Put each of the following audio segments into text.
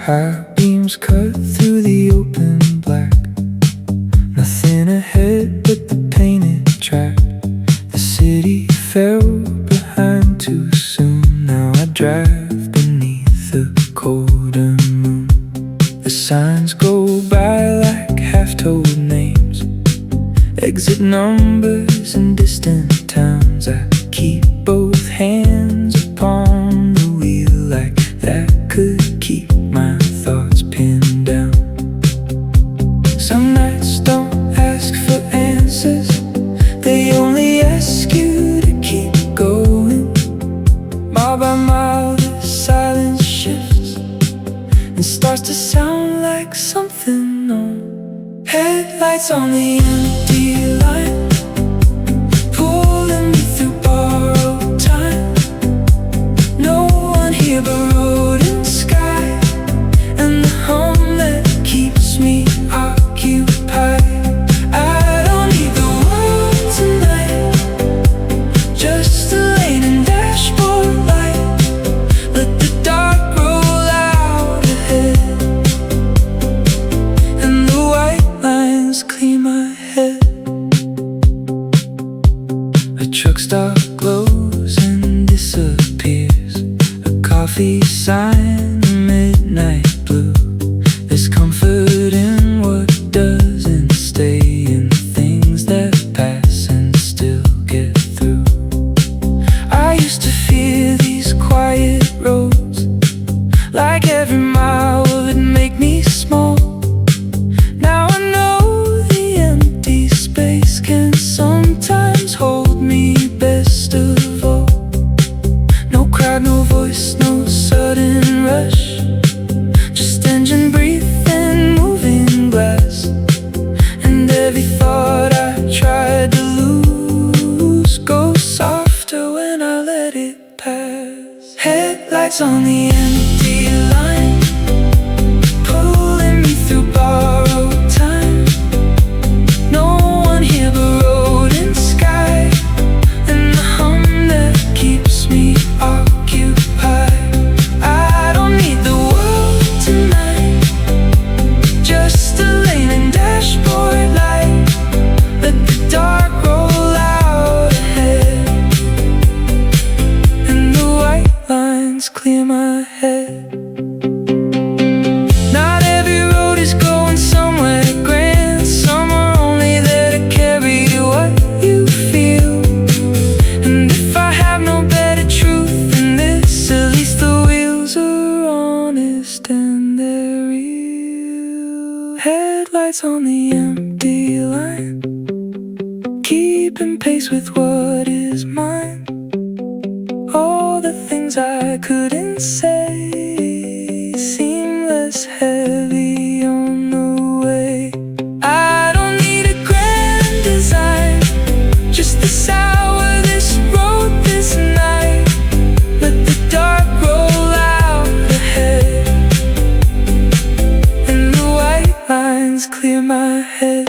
High beams cut through the open black. Nothing ahead but the painted track. The city fell behind too soon. Now I drive beneath the colder moon. The signs go by like half-told names, exit numbers in distant towns. I keep both hands upon the wheel, like that could keep my thoughts pinned down. Some nights don't ask for answers, they only ask you to keep going. Mile by mile the silence shifts and starts to sound like something known. Headlights on the empty line, pulling me through borrowed time. No one here but road and sky, and the hum that keeps me occupied. I don't need the world tonight, just a lane and dashboard light. Let the dark roll out ahead, and the white lines clear my head. A truck stop glows and disappears, a coffee sign, midnight blue. There's comfort in what doesn't stay, in things that pass and still get through. I used to fear these quiet roads, like every mile would make me small. Now I know the empty space can sometimes hold me best of all. No crowd, no voice, no sudden rush, just engine breathing, moving glass. And every thought I tried to lose goes softer when I let it pass. Headlights on the empty line, pulling me through borrowed time. No one here but road and sky, and the hum that keeps me occupied. I don't need the world tonight, just a lane and dashboard light. Let the dark roll out ahead, and the white lines clear my head. Not every road is going somewhere grand. Some are only there to carry what you feel. And if I have no better truth than this, at least the wheels are honest and they're real. Headlights on the empty line, keeping pace with what is mine. All the things I couldn't say seem less heavy on the way. I don't need a grand design, just the sour this road this night. Let the dark roll out ahead, and the white lines clear my head.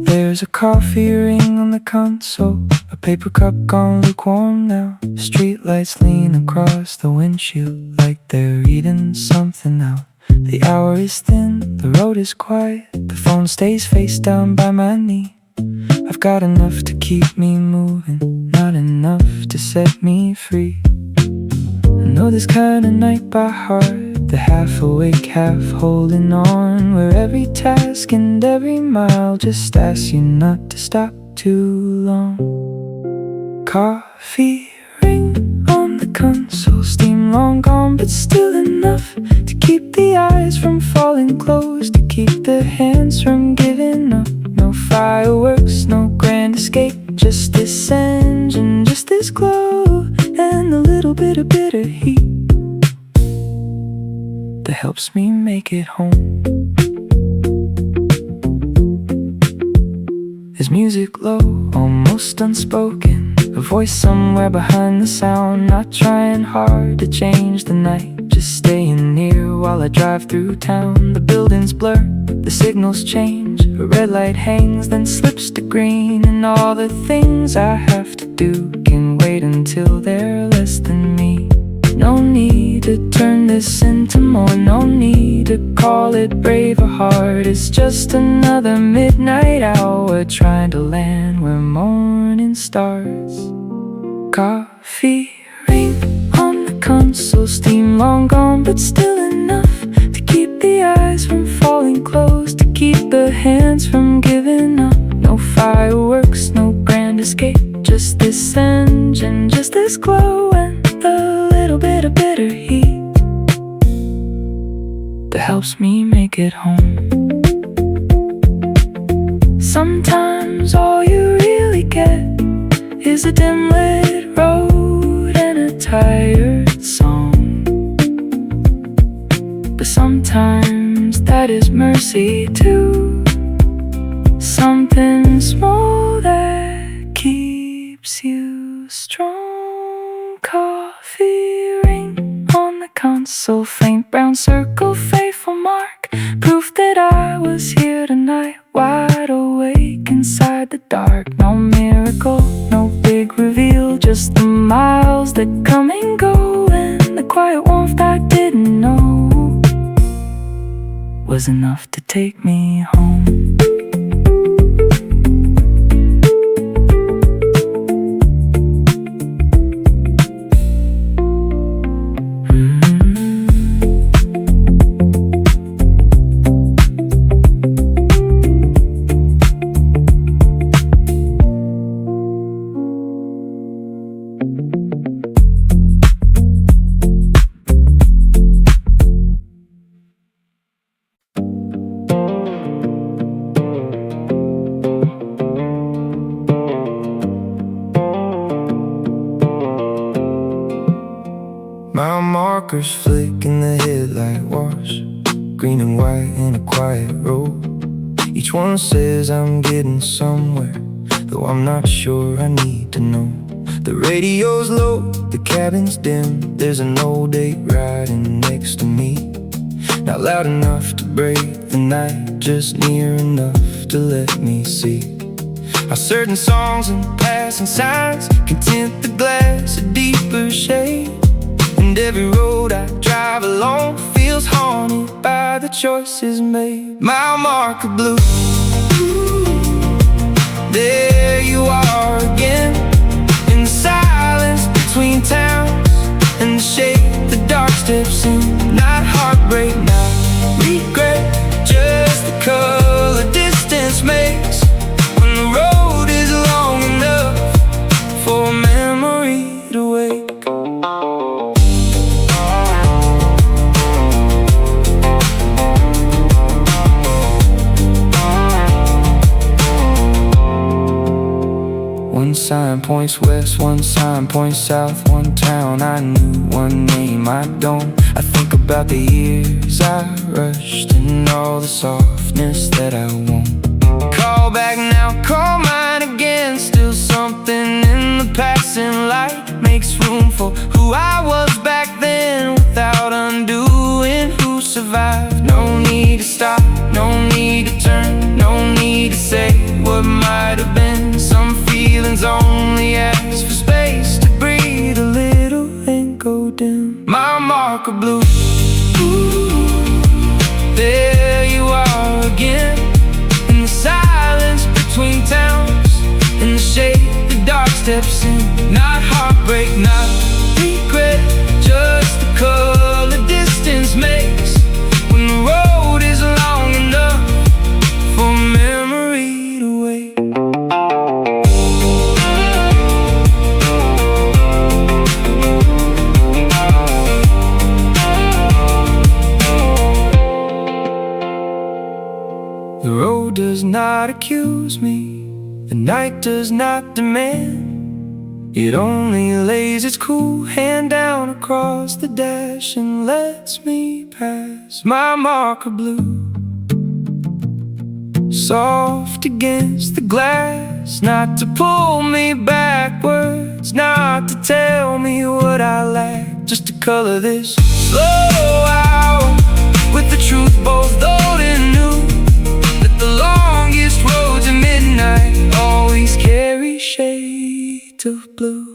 There's a coffee ring on the console, a paper cup gone lukewarm now. Streetlights lean across the windshield like they're reading something out. The hour is thin, the road is quiet, the phone stays face down by my knee. I've got enough to keep me moving, not enough to set me free. I know this kind of night by heart, the half awake, half holding on, where every task and every mile just asks you not to stop too long. Coffee ring on the console, steam long gone, but still enough to keep the eyes from falling close, to keep the hands from giving up. No fireworks, no grand escape, just this engine, just this glow, and a little bit of bitter heat that helps me make it home. There's music low, almost unspoken, a voice somewhere behind the sound, not trying hard to change the night, just staying near while I drive through town. The buildings blur, the signals change, a red light hangs, then slips to green, and all the things I have to do can wait until they're less than me. No need to turn this into more, no need to call it brave or hard. It's just another midnight hour trying to land where morning starts. Coffee ring on the console, steam long gone, but still enough to keep the eyes from falling close, to keep the hands from giving up. No fireworks, no grand escape, just this engine, just this glow, and a little bit of bitter heat that helps me make it home. Sometimes all you really get is a dim lit road and a tired song, but sometimes that is mercy too, something small that keeps you strong. Coffee ring on the console, faint brown circle, faithful mark, proof that I was here tonight, wide awake inside the dark. No miracle, no big reveal, just the miles that come and go, and the quiet warmth I didn't know was enough to take me home. Mile markers flick in the headlight wash, green and white in a quiet road. Each one says I'm getting somewhere, though I'm not sure, I need to know. The radio's low, the cabin's dim, there's an old date riding next to me. Not loud enough to break the night, just near enough to let me see how certain songs and passing signs can tint the glass a deeper shade. And every road I drive along feels haunted by the choices made. Mile marker blue, there you are again, in the silence between towns, and the shape the dark steps in. Not heartbreak, not regret, just the color distance makes when the road is long enough for a memory to wake. One sign points west, one sign points south, one town I knew, one name I don't. I think about the years I rushed and all the softness that I won't. Call back now, call mine again, still something in the passing light makes room for who I was back then, without undoing who survived. No need to stop, no need to turn, no need to say what might have been. Some feelings only ask for space to breathe a little and go dim. My marker blue, there you are again, in the silence between towns, steps in. Not heartbreak, not regret, just the color distance makes when the road is long enough for memory to wait. The road does not accuse me, the night does not demand. It only lays its cool hand down across the dash and lets me pass. My marker blue, soft against the glass, not to pull me backwards, not to tell me what I lack, just to color this slow hour with the truth both old and new. That the longest roads at midnight always carry shades of blue.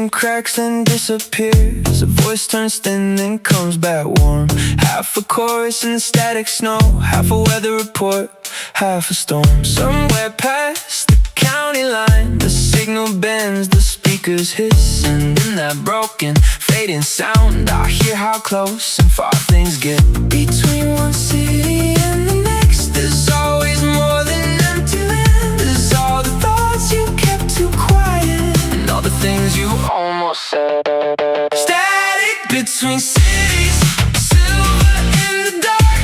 Cracks and disappears, a voice turns thin then comes back warm. Half a chorus in static snow, half a weather report, half a storm. Somewhere past the county line, the signal bends, the speakers hiss, and in that broken, fading sound I hear how close and far things get. Between one city and the next, there's always more than empty land. There's all the thoughts you kept too quiet, and all the things you almost said. Static between cities, silver in the dark.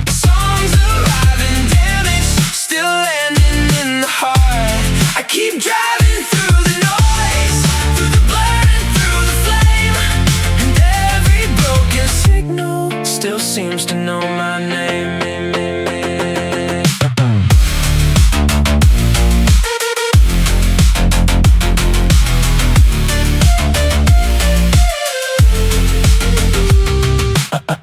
Songs arriving, damaged, still landing in the heart. I keep driving through the noise, through the blur and through the flame, and every broken signal still seems to know my name.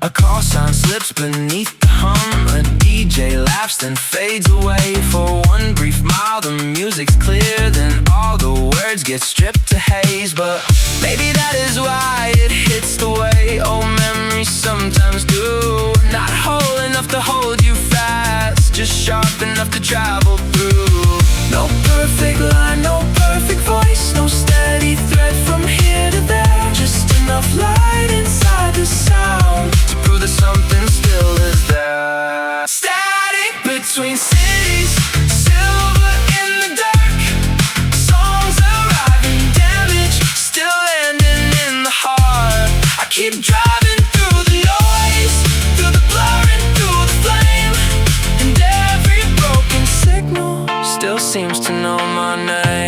A call sign slips beneath the hum, a DJ laughs then fades away. For one brief mile the music's clear, then all the words get stripped to haze. But maybe that is why it hits the way old memories sometimes do. Not whole enough to hold you fast, just sharp enough to travel through. No perfect line, no perfect voice, no steady thread from here to there. Just enough light inside the sound to prove that something still is there. Static between cities, silver in the dark. Songs arriving, damaged, still landing in the heart. I keep driving through the noise, through the blur and through the flame, and every broken signal still seems to know my name.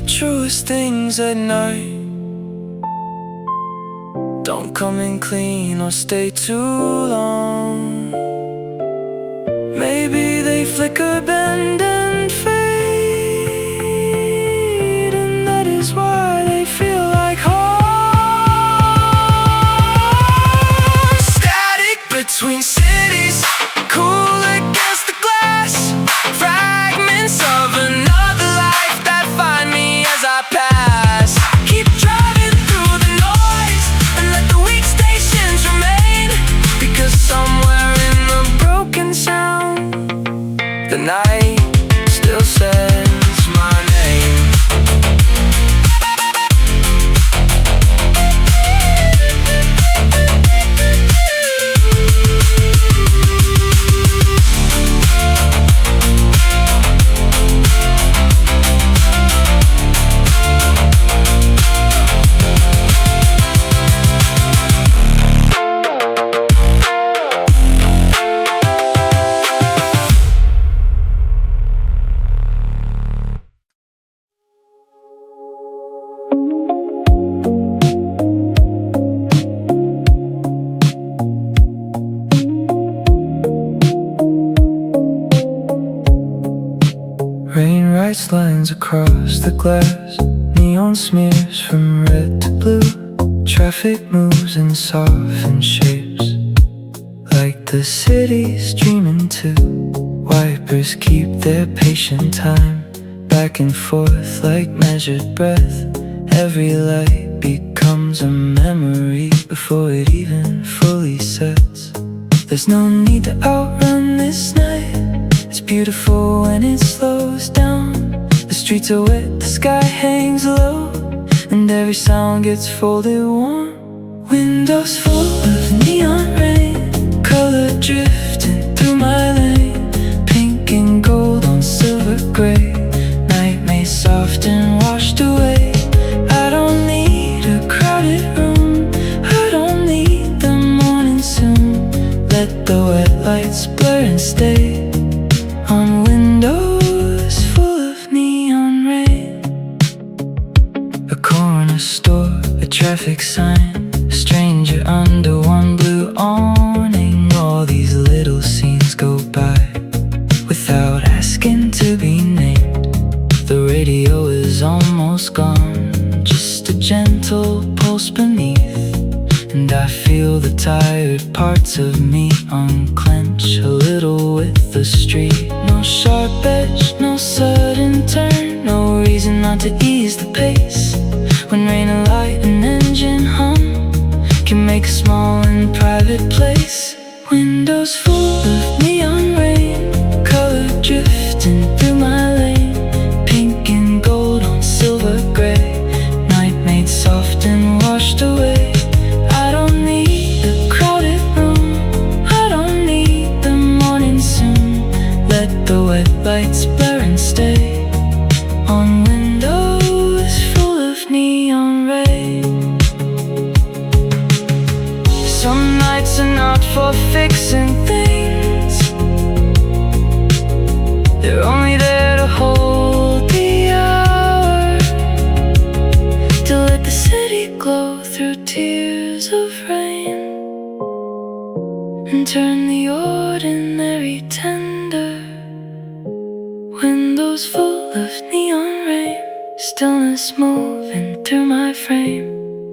Truest things at night don't come in clean or stay too long. Maybe they flicker, bend and fade, and that is why they feel like home. Static between cities, cool against the glass, fragments of another life that find me as I pass. Keep driving through the noise and let the weak stations remain, because somewhere in the broken sound, the night lines across the glass, neon smears from red to blue. Traffic moves in softened shapes, like the city's dreaming too. Wipers keep their patient time, back and forth like measured breath. Every light becomes a memory before it even fully sets. There's no need to outrun this night. It's beautiful when it slows down. The streets are wet, the sky hangs low, and every sound gets folded warm. Windows full of neon rain, color drifting through my lane. Pink and gold on silver gray, night made soft and washed away. I don't need a crowded room, I don't need the morning soon. Let the wet lights blur and stay on windows full of neon rain. A corner store, a traffic sign, a stranger under one blue awning. All these little scenes go by without asking to be named. The radio is almost gone, just a gentle pulse beneath, and I feel the tired parts of me unclench a little with the street. No sharp edge, no sudden turn, no reason not to ease the pace. When rain, a light, an engine hum can make a small and private place. Windows full of neon rain, color drifting through my lane. Pink and gold on silver gray, night made soft and washed away. I don't need a crowded room, I don't need the morning soon. Let the wet lights blur and stay on windows full of neon rain. Some nights are not for fixing things, they're only there to hold the hour, to let the city glow through tears of rain, and turn the ordinary tender. Windows full of neon rain, stillness moving through my frame.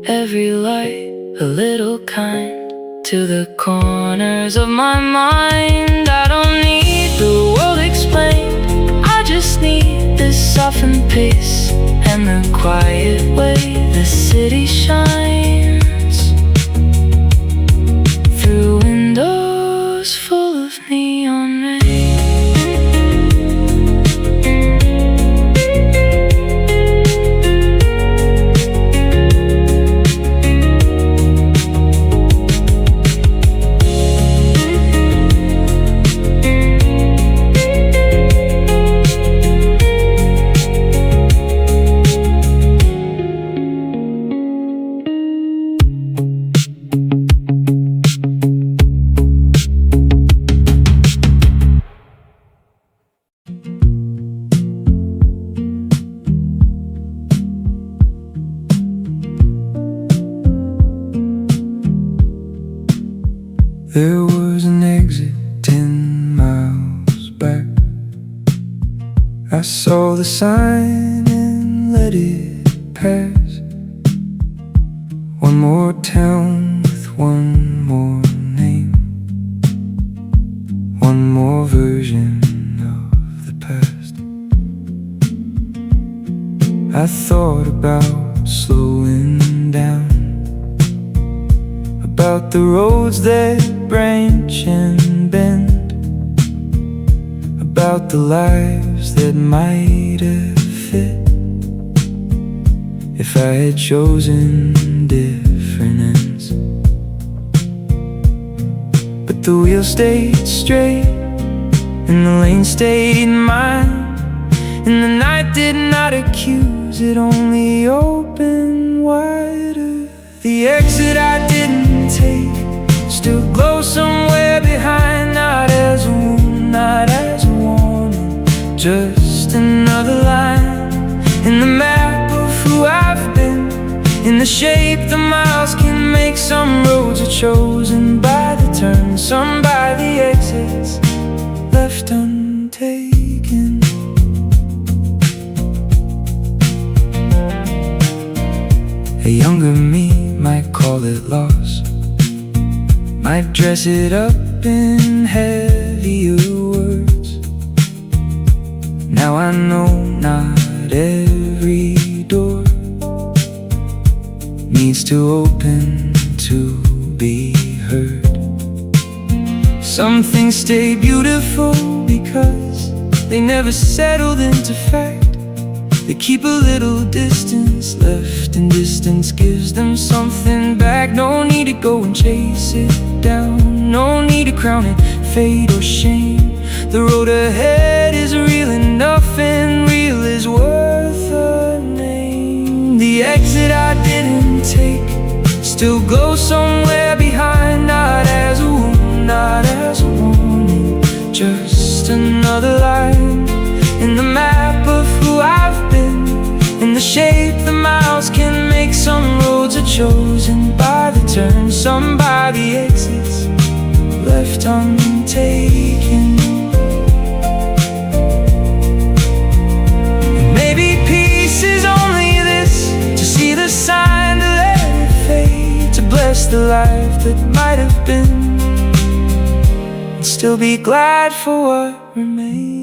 Every light a little kind to the corners of my mind. I don't need the world explained, I just need this softened pace and the quiet way the city shines through windows full of neon rain. There was an exit 10 miles back. I saw the sign and let it pass. One more town with one more name, one more version of the past. I thought about slowing down, about the roads that branch and bend, about the lives that might have fit if I had chosen different ends. But the wheel stayed straight and the lane stayed mine, and the night did not accuse, it only opened wider. The exit I didn't take still glows somewhere behind, not as a wound, not as a warning, just another line in the map of who I've been, in the shape the miles can make. Some roads are chosen by the turns, some by the exits left untaken. A younger me might call it loss, might dress it up in heavier words. Now I know not every door needs to open to be heard. Some things stay beautiful because they never settled into fact. They keep a little distance left, and distance gives them something back. No need to go and chase it down, no need to crown it fate or shame. The road ahead is real enough, and real is worth a name. The exit I didn't take still glows somewhere behind, not as a wound, not as a warning, just another line in the map of who I've been. In the shape the miles can make, some roads are chosen by the turn, some by the exits left untaken. Maybe peace is only this, to see the sign, to let it fade, to bless the life that might have been, and still be glad for what remains.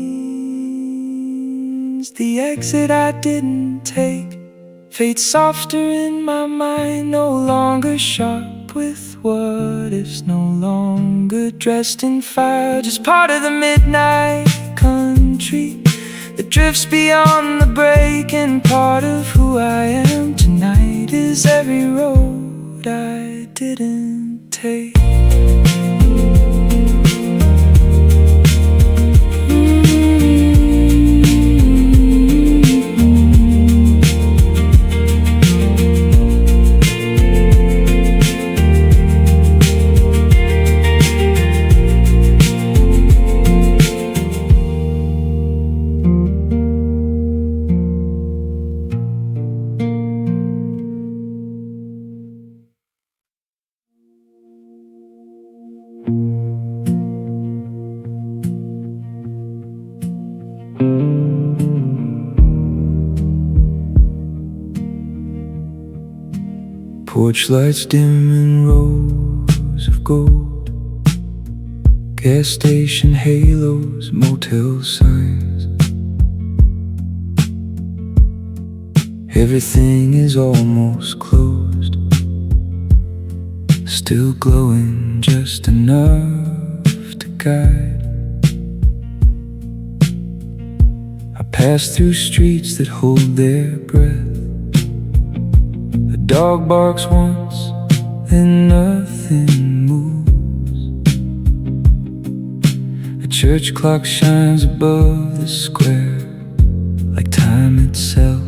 The exit I didn't take, fate softer in my mind, no longer sharp with what ifs, no longer dressed in fire, just part of the midnight country that drifts beyond the break. And part of who I am tonight is every road I didn't take. Porch lights dim in rows of gold, gas station halos, motel signs. Everything is almost closed, still glowing just enough to guide. I pass through streets that hold their breath. A dog barks once, then nothing moves. A church clock shines above the square, like time itself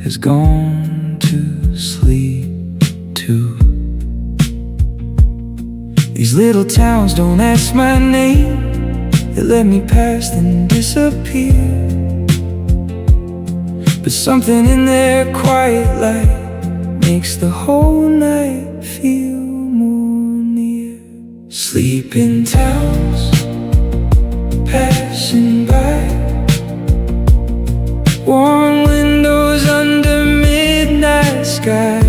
has gone to sleep too. These little towns don't ask my name, they let me pass then disappear. But something in their quiet light makes the whole night feel more near. Sleeping towns passing by, warm windows under midnight sky.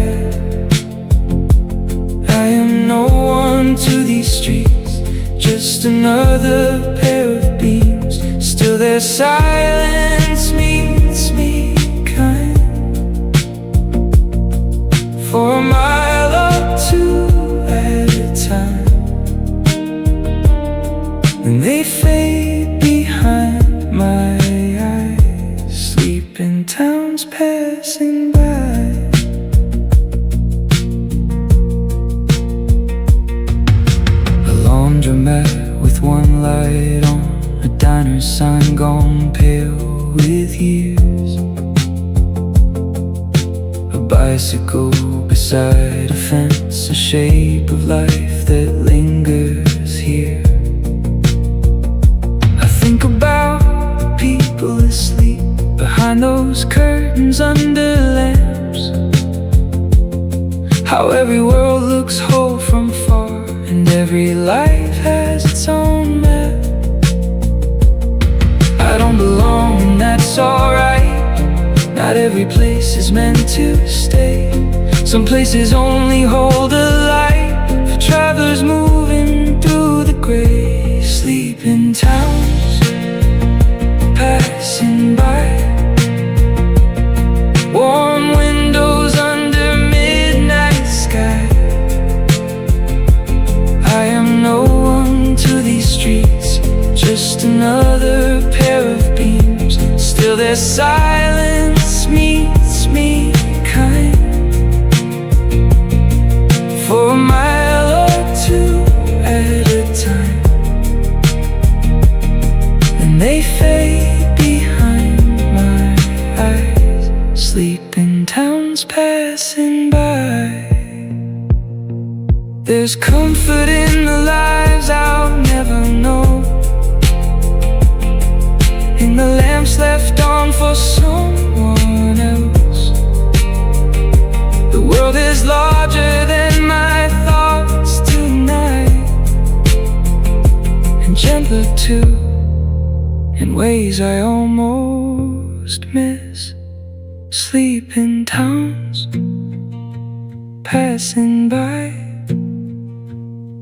I am no one to these streets, just another pair of beams. Still their silence meets me kind, for a mile or two at a time. And they fade behind my eyes, sleeping towns passing by. A laundromat with one light on, a diner sign gone pale with years. A bicycle beside a fence, a shape of life that lingers here. I think about the people asleep behind those curtains under lamps, how every world looks whole from far, and every life has its own map. I don't belong and that's alright, not every place is meant to stay. Some places only hold a light for travelers moving through the gray. Sleeping towns passing by, warm windows under midnight sky. I am no one to these streets, just another pair of beams. Still their silence meets me kind. For a mile or two at a time, and they fade behind my eyes. Sleeping towns passing by. There's comfort in the lives I'll never know, in the lamps left on for someone else. The world is larger than my thoughts tonight, and gentler too, in ways I almost miss. Sleeping towns passing by,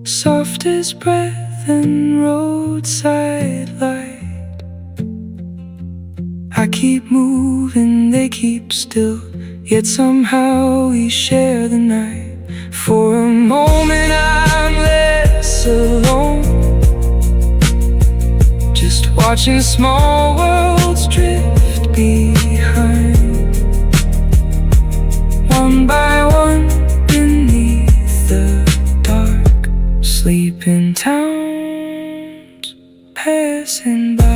soft as breath and roadside light. I keep moving, they keep still, yet somehow we share the night. For a moment I'm less alone, just watching small worlds drift behind. One by one beneath the dark, sleeping towns passing by.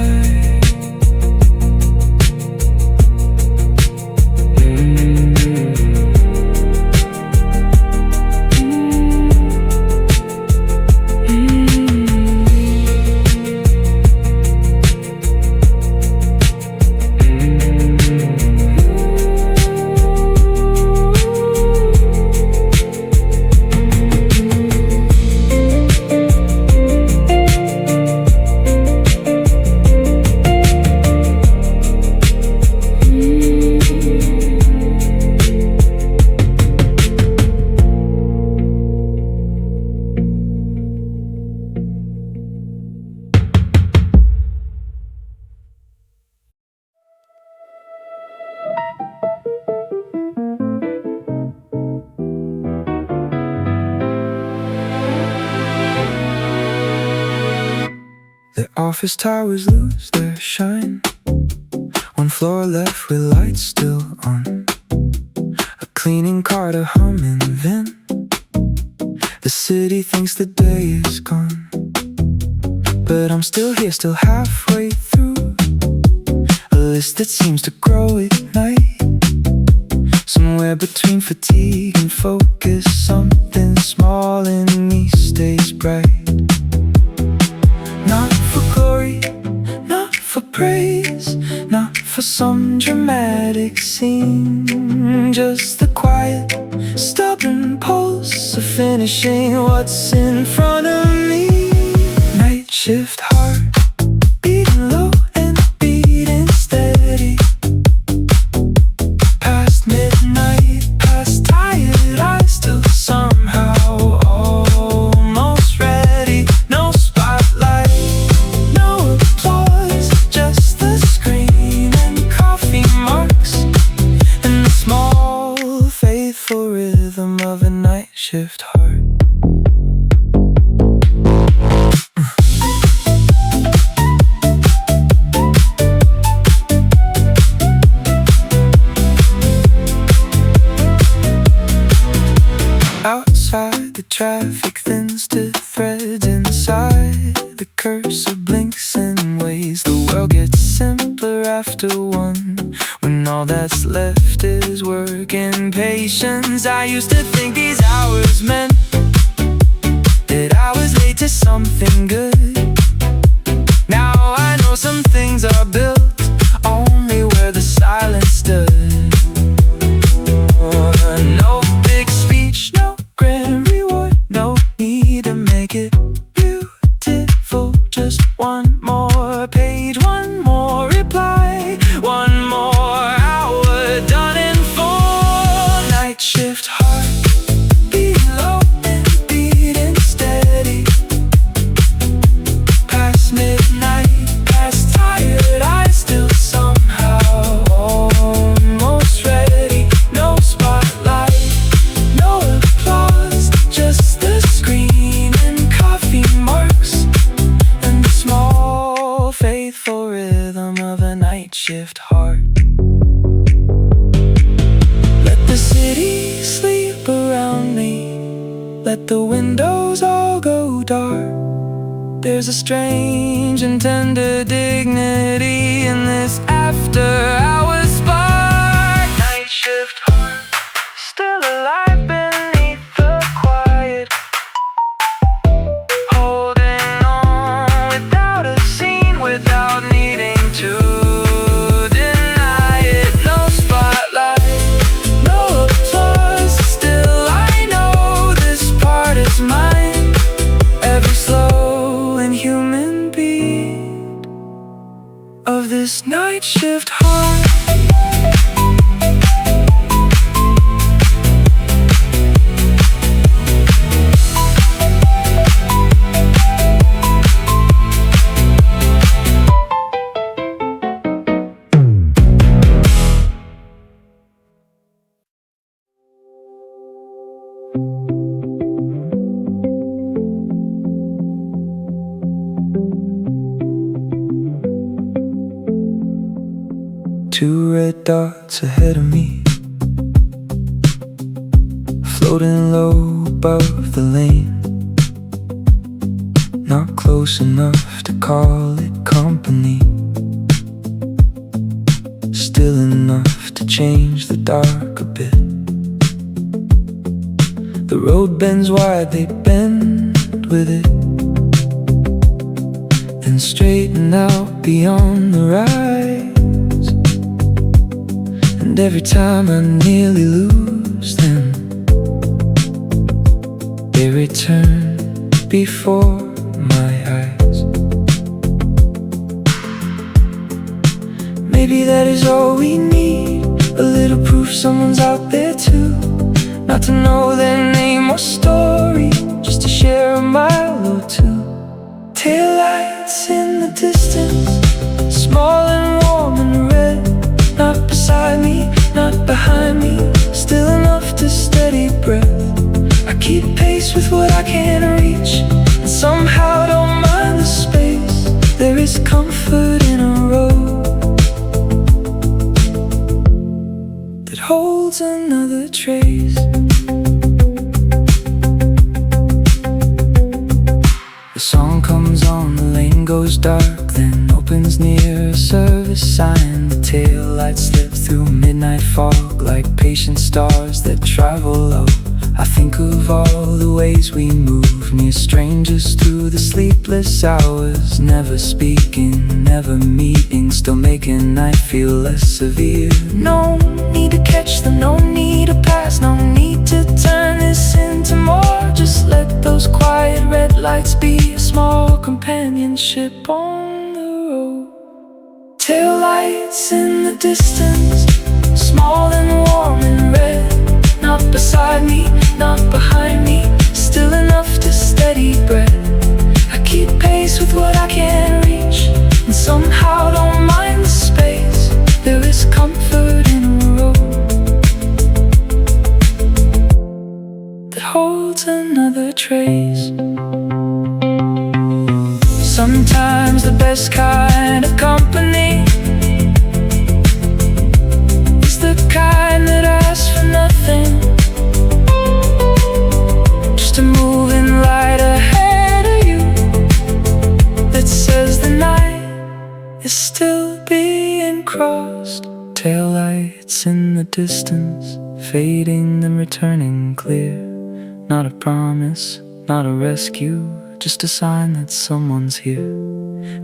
The office towers lose their shine, one floor left with lights still on, a cleaning car to hum and vent. The city thinks the day is gone, but I'm still here, still halfway through a list that seems to grow at night. Somewhere between fatigue and focus, something small in me stays bright. Not for glory, not for praise, not for some dramatic scene, just the quiet, stubborn pulse of finishing what's in front of me. Night shift heart, beating low and beating steady. Past midnight, past tired eyes, still somehow almost ready. No spotlight, no applause, just the screen and coffee marks, and the small faithful rhythm of a night shift heart. Outside, the traffic thins to threads. Inside, the cursor blinks and waves. The world gets simpler after one, when all that's left is work and patience. I used to think these hours meant that I was late to something good. Now I know some things are built only where the silence stood. No big speech, no grand reward, no need to make it beautiful. Just one more page, one more reply, one more hour done in full. Night shift heart, let the windows all go dark. There's a strange and tender dignity in this after-hours spark. Night shift heart, still alive beneath the quiet, holding on without a scene, without needing to deny it. No spotlight, no applause, still I know this part is mine. Every slow and human beat of this night shift heart. Two red dots ahead of me, floating low above the lane, not close enough to call it company, still enough to change the dark a bit. The road bends wide, they bend with it, then straighten out beyond the rise. And every time I nearly lose them, they return before my eyes. Maybe that is all we need, a little proof someone's out there too. Not to know their name or story, just to share a mile or two. Taillights in the distance, small and warm and red. Not beside me, not behind me, still enough to steady breath. I keep pace with what I can't reach, and somehow don't mind the space. There is comfort in a road that holds another trace. The song comes on, the lane goes dark, then opens near a service sign. The taillights slip through midnight fog like patient stars that travel low. I think of all the ways we move, near strangers through the sleepless hours, never speaking, never meeting, still making night feel less severe. No need to catch them, no need to pass, no need to turn this into more. Just let those quiet red lights be a small companionship on the road. Taillights in the distance, small and warm and red. Not beside me, not behind me, still enough to steady breath. I keep pace with what I can't reach, and somehow don't mind the space. There is comfort in a road that holds another trace. Sometimes the best kind of company is the kind that asks for nothing, just a moving light ahead of you that says the night is still being crossed. Taillights in the distance, fading then returning clear. Not a promise, not a rescue, just a sign that someone's here.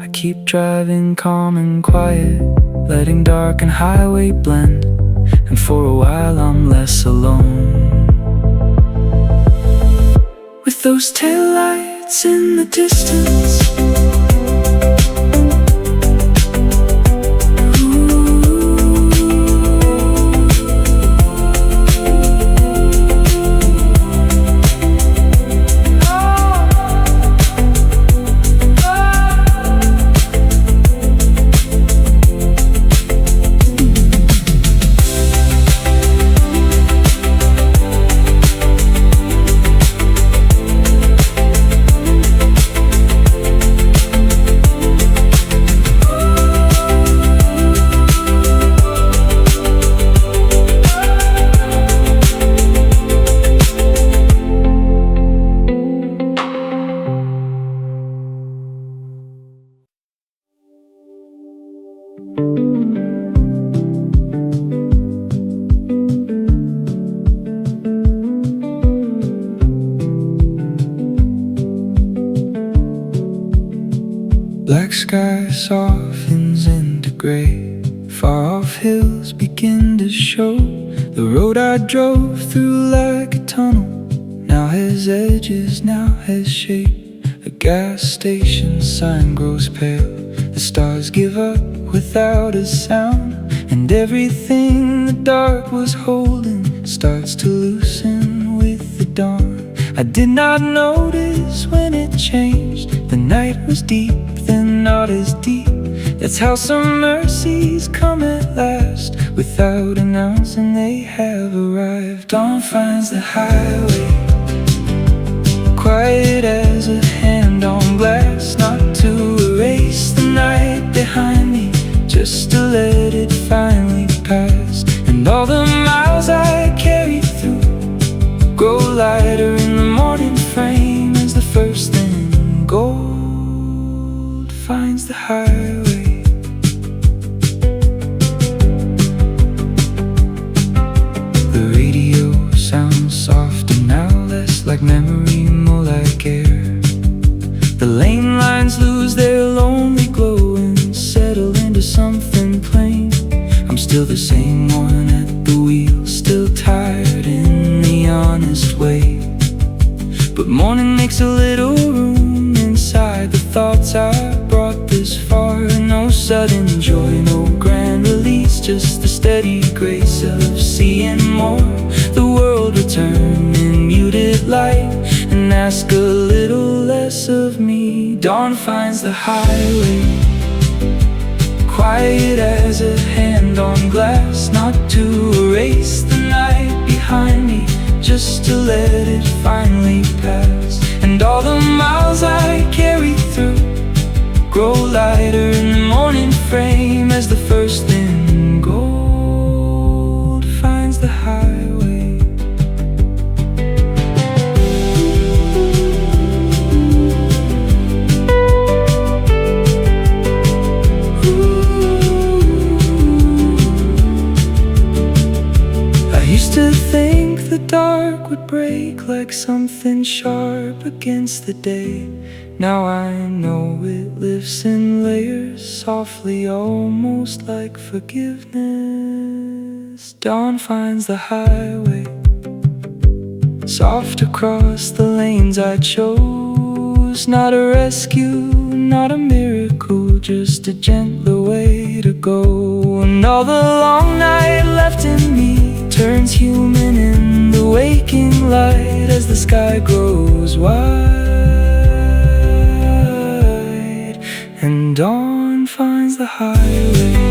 I keep driving calm and quiet, letting dark and highway blend, and for a while I'm less alone. With those taillights in the distance, Black sky softens into gray. Far off hills begin to show. The road I drove through like a tunnel now has edges, now has shape. A gas station sign grows pale. The stars give up without a sound, and everything the dark was holding starts to loosen with the dawn. I did not notice when it changed. The night was deep, then not as deep. That's how some mercies come at last. Without announcing they have arrived. Dawn finds the highway, quiet as a hand on glass. Not to erase the night behind me, just to let it finally pass. And all the miles I carry through grow lighter in the morning frame as the first thing gold finds the highway. The radio sounds softer now, less like memory, more like air. The lane lines lose their lonely glow and settle into something plain. I'm still the same one at the wheel, still tired in the honest way. But morning makes a little room inside the thoughts I brought this far. No sudden joy, no grand release, just the steady grace of seeing more. The world return in muted light and ask a little less of me. Dawn finds the highway, quiet as a hand on glass. Not to erase the night behind me, just to let it finally pass. And all the miles I carry through grow lighter in the morning frame as the first thing gold finds the highway. To think the dark would break like something sharp against the day. Now I know it lifts in layers softly, almost like forgiveness. Dawn finds the highway, soft across the lanes I chose. Not a rescue, not a miracle, just a gentler way to go. And all the long night left in me turns human in the waking light as the sky grows wide and dawn finds the highway.